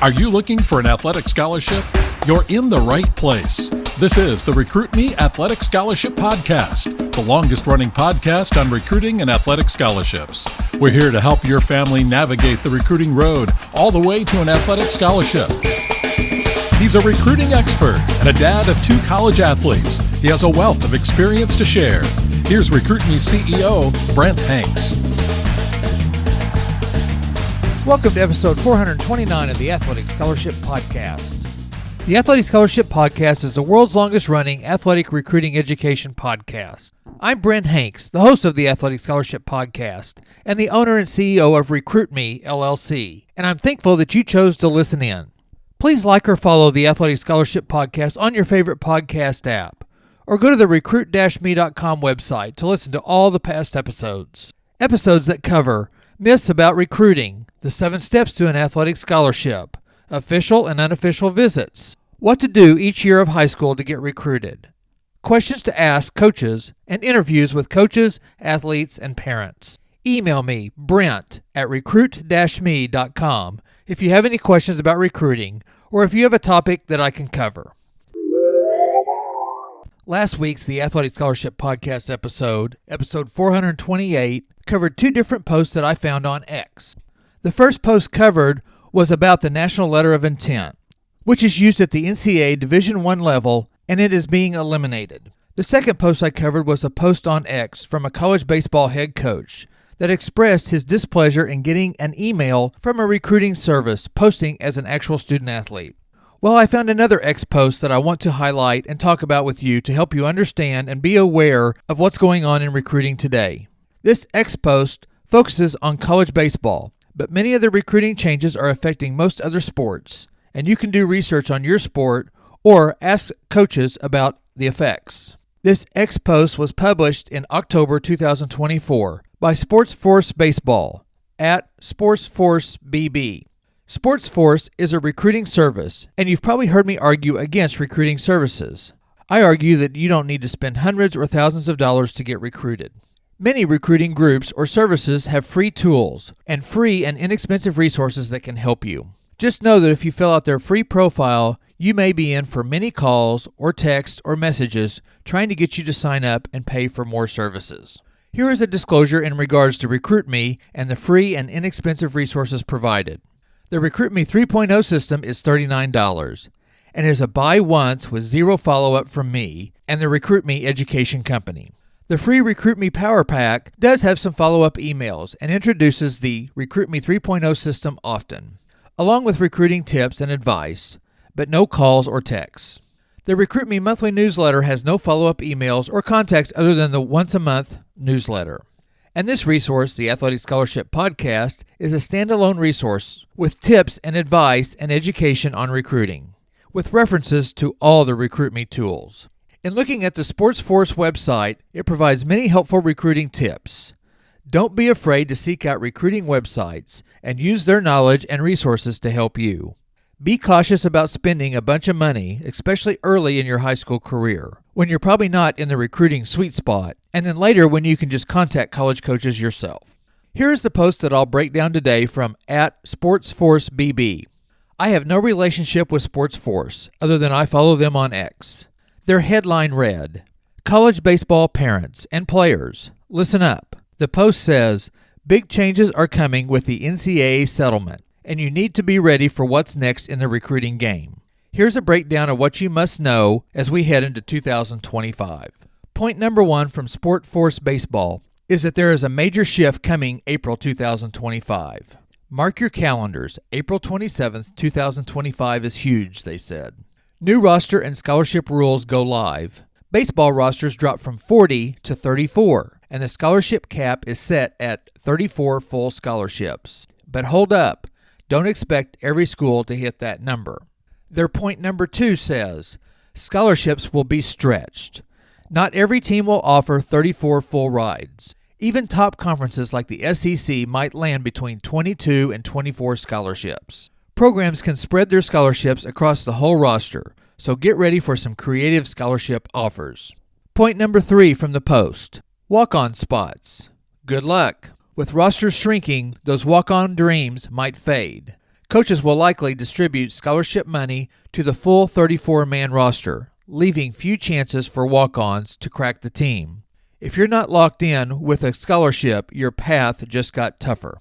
Are you looking for an athletic scholarship? You're in the right place. This is the Recruit Me Athletic Scholarship Podcast, the longest-running podcast on recruiting and athletic scholarships. We're here to help your family navigate the recruiting road all the way to an athletic scholarship. He's a recruiting expert and a dad of 2 college athletes. He has a wealth of experience to share. Here's Recruit Me CEO, Brent Hanks. Welcome to episode 429 of the Athletic Scholarship Podcast. The Athletic Scholarship Podcast is the world's longest-running athletic recruiting education podcast. I'm Brent Hanks, the host of the Athletic Scholarship Podcast and the owner and CEO of Recruit Me, LLC, and I'm thankful that you chose to listen in. Please like or follow the Athletic Scholarship Podcast on your favorite podcast app, or go to the recruit-me.com website to listen to all the past episodes. Episodes that cover myths about recruiting, the 7 steps to an athletic scholarship, official and unofficial visits, what to do each year of high school to get recruited, questions to ask coaches, and interviews with coaches, athletes, and parents. Email me, Brent, at recruit-me.com if you have any questions about recruiting or if you have a topic that I can cover. Last week's The Athletic Scholarship Podcast episode 428, covered 2 different posts that I found on X. The first post covered was about the National Letter of Intent, which is used at the NCAA Division I level, and it is being eliminated. The second post I covered was a post on X from a college baseball head coach that expressed his displeasure in getting an email from a recruiting service posting as an actual student athlete. Well, I found another X post that I want to highlight and talk about with you to help you understand and be aware of what's going on in recruiting today. This X post focuses on college baseball, but many of the recruiting changes are affecting most other sports, and you can do research on your sport or ask coaches about the effects. This X post was published in October 2024 by Sports Force Baseball at Sports Force BB. Sports Force is a recruiting service, and you've probably heard me argue against recruiting services. I argue that you don't need to spend hundreds or thousands of dollars to get recruited. Many recruiting groups or services have free tools and free and inexpensive resources that can help you. Just know that if you fill out their free profile, you may be in for many calls or texts or messages trying to get you to sign up and pay for more services. Here is a disclosure in regards to Recruit Me and the free and inexpensive resources provided. The Recruit Me 3.0 system is $39 and is a buy once with 0 follow-up from me and the Recruit Me Education Company. The free Recruit Me Power Pack does have some follow-up emails and introduces the Recruit Me 3.0 system often, along with recruiting tips and advice, but no calls or texts. The Recruit Me monthly newsletter has no follow-up emails or contacts other than the once-a-month newsletter. And this resource, the Athletic Scholarship Podcast, is a standalone resource with tips and advice and education on recruiting, with references to all the Recruit Me tools. In looking at the Sports Force website, it provides many helpful recruiting tips. Don't be afraid to seek out recruiting websites and use their knowledge and resources to help you. Be cautious about spending a bunch of money, especially early in your high school career, when you're probably not in the recruiting sweet spot, and then later when you can just contact college coaches yourself. Here is the post that I'll break down today from at Sports Force BB. I have no relationship with Sports Force, other than I follow them on X. Their headline read, "College baseball parents and players, listen up." The post says, "Big changes are coming with the NCAA settlement, and you need to be ready for what's next in the recruiting game. Here's a breakdown of what you must know as we head into 2025. Point number 1 from Sport Force Baseball is that there is a major shift coming April 2025. Mark your calendars. April 27th, 2025 is huge, they said. New roster and scholarship rules go live. Baseball rosters drop from 40 to 34, and the scholarship cap is set at 34 full scholarships. But hold up, don't expect every school to hit that number. Their point number 2 says, scholarships will be stretched. Not every team will offer 34 full rides. Even top conferences like the SEC might land between 22 and 24 scholarships. Programs can spread their scholarships across the whole roster, so get ready for some creative scholarship offers. Point number 3 from the post, walk-on spots. Good luck. With rosters shrinking, those walk-on dreams might fade. Coaches will likely distribute scholarship money to the full 34-man roster, leaving few chances for walk-ons to crack the team. If you're not locked in with a scholarship, your path just got tougher.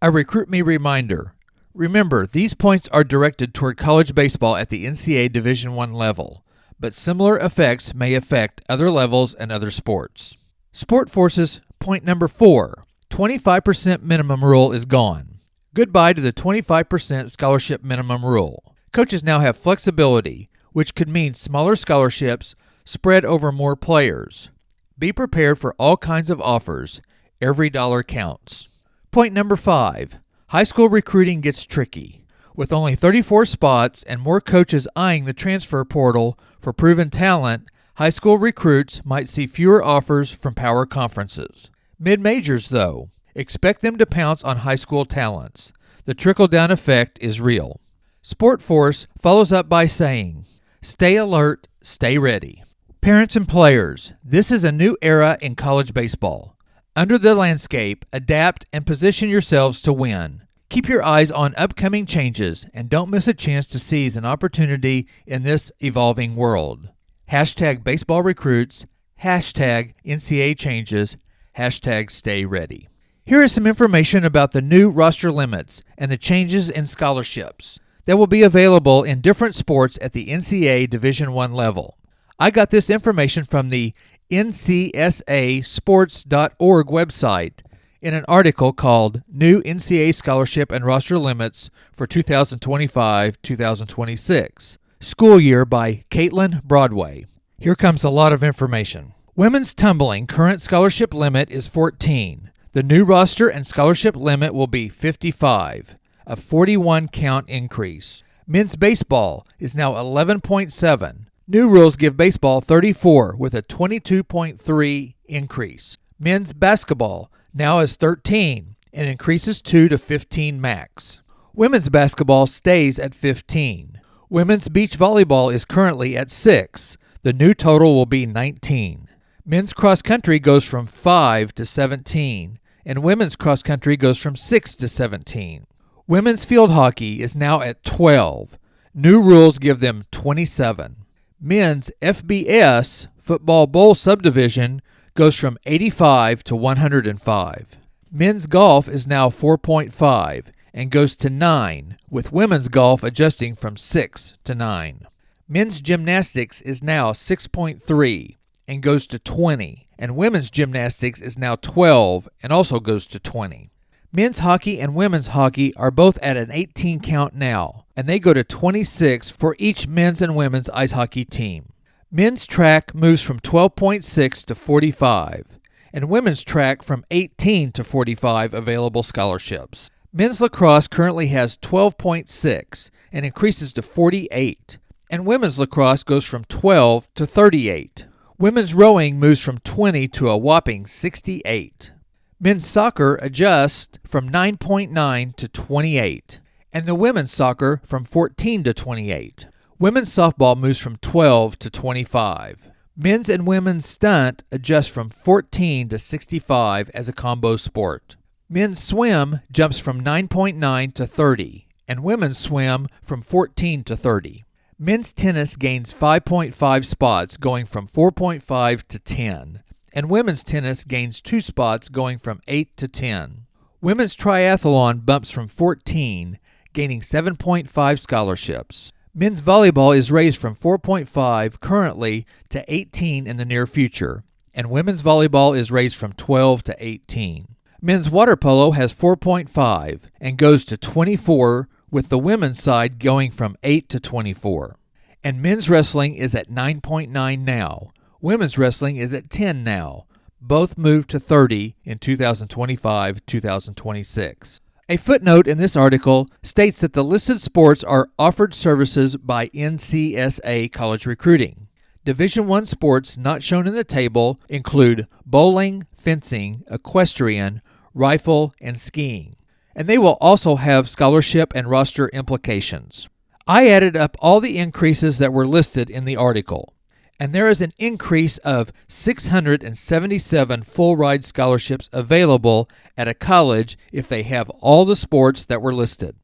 A Recruit Me reminder. Remember, these points are directed toward college baseball at the NCAA Division I level, but similar effects may affect other levels and other sports. Sport Forces point number 4, 25% minimum rule is gone. Goodbye to the 25% scholarship minimum rule. Coaches now have flexibility, which could mean smaller scholarships spread over more players. Be prepared for all kinds of offers. Every dollar counts. Point number 5, high school recruiting gets tricky. With only 34 spots and more coaches eyeing the transfer portal for proven talent, high school recruits might see fewer offers from power conferences. Mid-majors, though, expect them to pounce on high school talents. The trickle-down effect is real. Sport Force follows up by saying, stay alert, stay ready. Parents and players, this is a new era in college baseball. Under the landscape, adapt and position yourselves to win. Keep your eyes on upcoming changes and don't miss a chance to seize an opportunity in this evolving world. Hashtag baseball recruits, hashtag NCAA changes, hashtag stay ready. Here is some information about the new roster limits and the changes in scholarships that will be available in different sports at the NCAA Division I level. I got this information from the ncsasports.org website in an article called New NCAA Scholarship and Roster Limits for 2025-2026, School Year by Caitlin Broadway. Here comes a lot of information. Women's tumbling current scholarship limit is 14. The new roster and scholarship limit will be 55, a 41 count increase. Men's baseball is now 11.7. New rules give baseball 34 with a 22.3 increase. Men's basketball now is 13 and increases 2 to 15 max. Women's basketball stays at 15. Women's beach volleyball is currently at 6. The new total will be 19. Men's cross country goes from 5 to 17, and women's cross country goes from 6 to 17. Women's field hockey is now at 12. New rules give them 27. Men's FBS, Football Bowl Subdivision, goes from 85 to 105. Men's golf is now 4.5 and goes to 9, with women's golf adjusting from 6 to 9. Men's gymnastics is now 6.3 and goes to 20, and women's gymnastics is now 12 and also goes to 20. Men's hockey and women's hockey are both at an 18 count now, and they go to 26 for each men's and women's ice hockey team. Men's track moves from 12.6 to 45, and women's track from 18 to 45 available scholarships. Men's lacrosse currently has 12.6 and increases to 48, and women's lacrosse goes from 12 to 38. Women's rowing moves from 20 to a whopping 68. Men's soccer adjusts from 9.9 to 28, and the women's soccer from 14 to 28. Women's softball moves from 12 to 25. Men's and women's stunt adjust from 14 to 65 as a combo sport. Men's swim jumps from 9.9 to 30, and women's swim from 14 to 30. Men's tennis gains 5.5 spots, going from 4.5 to 10, and women's tennis gains 2 spots, going from 8 to 10. Women's triathlon bumps from 14, gaining 7.5 scholarships. Men's volleyball is raised from 4.5 currently to 18 in the near future, and women's volleyball is raised from 12 to 18. Men's water polo has 4.5 and goes to 24, with the women's side going from 8 to 24. And men's wrestling is at 9.9 now. Women's wrestling is at 10 now. Both moved to 30 in 2025-2026. A footnote in this article states that the listed sports are offered services by NCSA College Recruiting. Division I sports not shown in the table include bowling, fencing, equestrian, rifle, and skiing. And they will also have scholarship and roster implications. I added up all the increases that were listed in the article, and there is an increase of 677 full-ride scholarships available at a college if they have all the sports that were listed.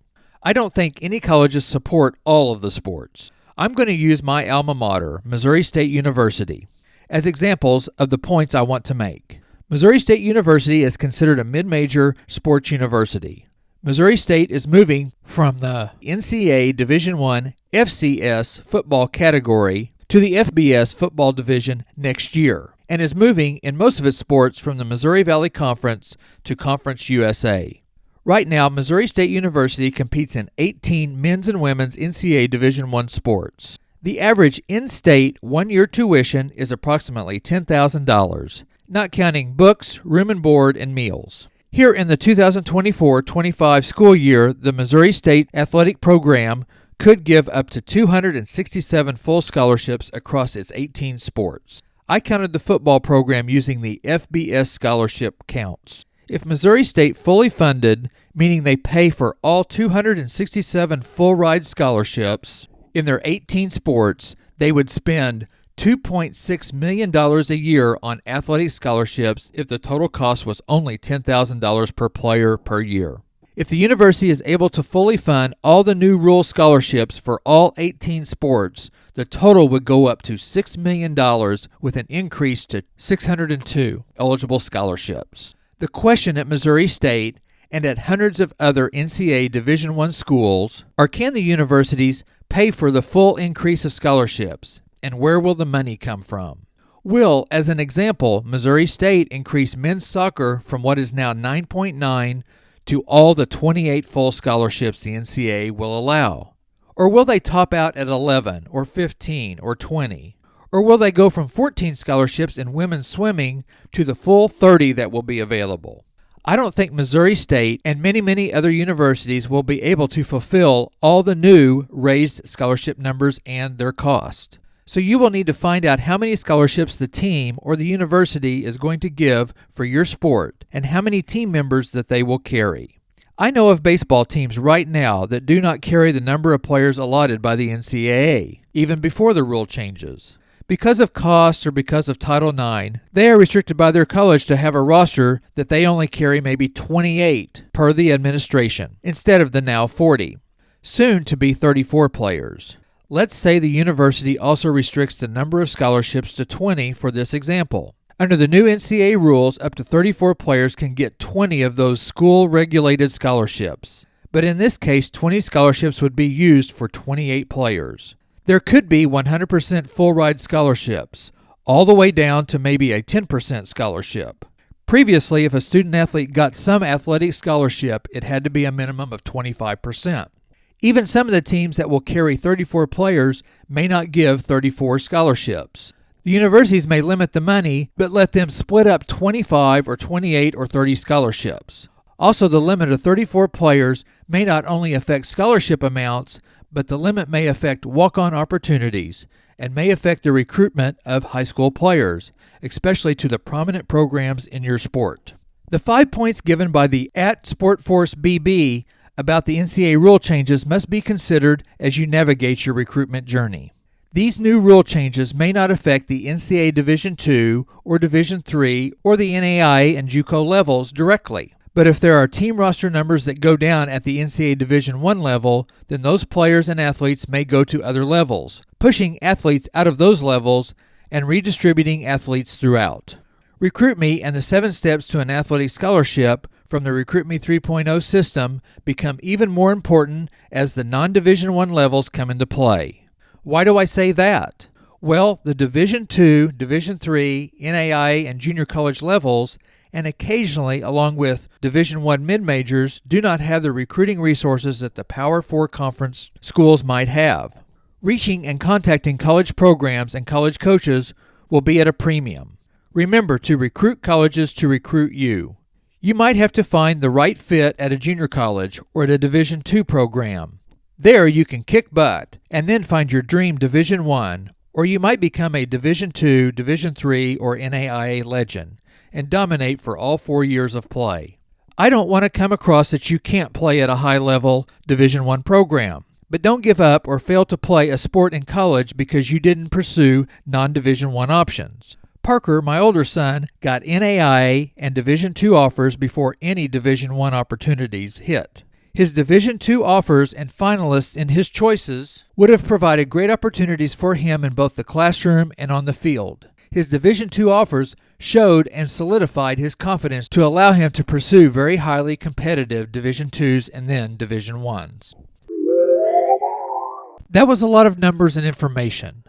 I don't think any colleges support all of the sports. I'm going to use my alma mater, Missouri State University, as examples of the points I want to make. Missouri State University is considered a mid-major sports university. Missouri State is moving from the NCAA Division I FCS football category to the FBS football division next year, and is moving in most of its sports from the Missouri Valley Conference to Conference USA. Right now, Missouri State University competes in 18 men's and women's NCAA Division I sports. The average in-state one-year tuition is approximately $10,000, not counting books, room and board, and meals. Here in the 2024-25 school year, the Missouri State Athletic Program could give up to 267 full scholarships across its 18 sports. I counted the football program using the FBS scholarship counts. If Missouri State fully funded, meaning they pay for all 267 full-ride scholarships in their 18 sports, they would spend $2.6 million a year on athletic scholarships if the total cost was only $10,000 per player per year. If the university is able to fully fund all the new rule scholarships for all 18 sports, the total would go up to $6 million with an increase to 602 eligible scholarships. The question at Missouri State and at hundreds of other NCAA Division I schools are, can the universities pay for the full increase of scholarships? And where will the money come from? Will, as an example, Missouri State increase men's soccer from what is now 9.9 to all the 28 full scholarships the NCAA will allow? Or will they top out at 11 or 15 or 20? Or will they go from 14 scholarships in women's swimming to the full 30 that will be available? I don't think Missouri State and many other universities will be able to fulfill all the new raised scholarship numbers and their cost. So you will need to find out how many scholarships the team or the university is going to give for your sport and how many team members that they will carry. I know of baseball teams right now that do not carry the number of players allotted by the NCAA, even before the rule changes. Because of costs or because of Title IX, they are restricted by their college to have a roster that they only carry maybe 28 per the administration, instead of the now 40, soon to be 34 players. Let's say the university also restricts the number of scholarships to 20 for this example. Under the new NCAA rules, up to 34 players can get 20 of those school-regulated scholarships. But in this case, 20 scholarships would be used for 28 players. There could be 100% full-ride scholarships, all the way down to maybe a 10% scholarship. Previously, if a student-athlete got some athletic scholarship, it had to be a minimum of 25%. Even some of the teams that will carry 34 players may not give 34 scholarships. The universities may limit the money, but let them split up 25 or 28 or 30 scholarships. Also, the limit of 34 players may not only affect scholarship amounts, but the limit may affect walk-on opportunities and may affect the recruitment of high school players, especially to the prominent programs in your sport. The 5 points given by the @SportForceBB about the NCAA rule changes must be considered as you navigate your recruitment journey. These new rule changes may not affect the NCAA Division II or Division III or the NAIA and JUCO levels directly. But if there are team roster numbers that go down at the NCAA Division I level, then those players and athletes may go to other levels, pushing athletes out of those levels and redistributing athletes throughout. Recruit Me and the 7 steps to an athletic scholarship from the Recruit Me 3.0 system become even more important as the non-Division I levels come into play. Why do I say that? Well, the Division II, Division III, NAIA, and junior college levels, and occasionally along with Division I mid-majors, do not have the recruiting resources that the Power 4 conference schools might have. Reaching and contacting college programs and college coaches will be at a premium. Remember to recruit colleges to recruit you. You might have to find the right fit at a junior college or at a Division II program. There you can kick butt and then find your dream Division I, or you might become a Division II, Division III, or NAIA legend and dominate for all 4 years of play. I don't want to come across that you can't play at a high-level Division I program, but don't give up or fail to play a sport in college because you didn't pursue non-Division I options. Parker, my older son, got NAIA and Division II offers before any Division I opportunities hit. His Division II offers and finalists in his choices would have provided great opportunities for him in both the classroom and on the field. His Division II offers showed and solidified his confidence to allow him to pursue very highly competitive Division IIs and then Division Is. That was a lot of numbers and information.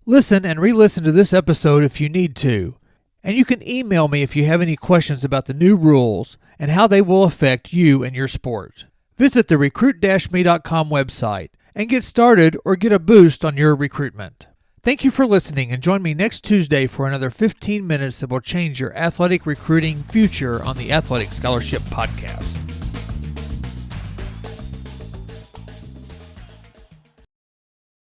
Listen and re-listen to this episode if you need to. And you can email me if you have any questions about the new rules and how they will affect you and your sport. Visit the recruit-me.com website and get started or get a boost on your recruitment. Thank you for listening, and join me next Tuesday for another 15 minutes that will change your athletic recruiting future on the Athletic Scholarship Podcast.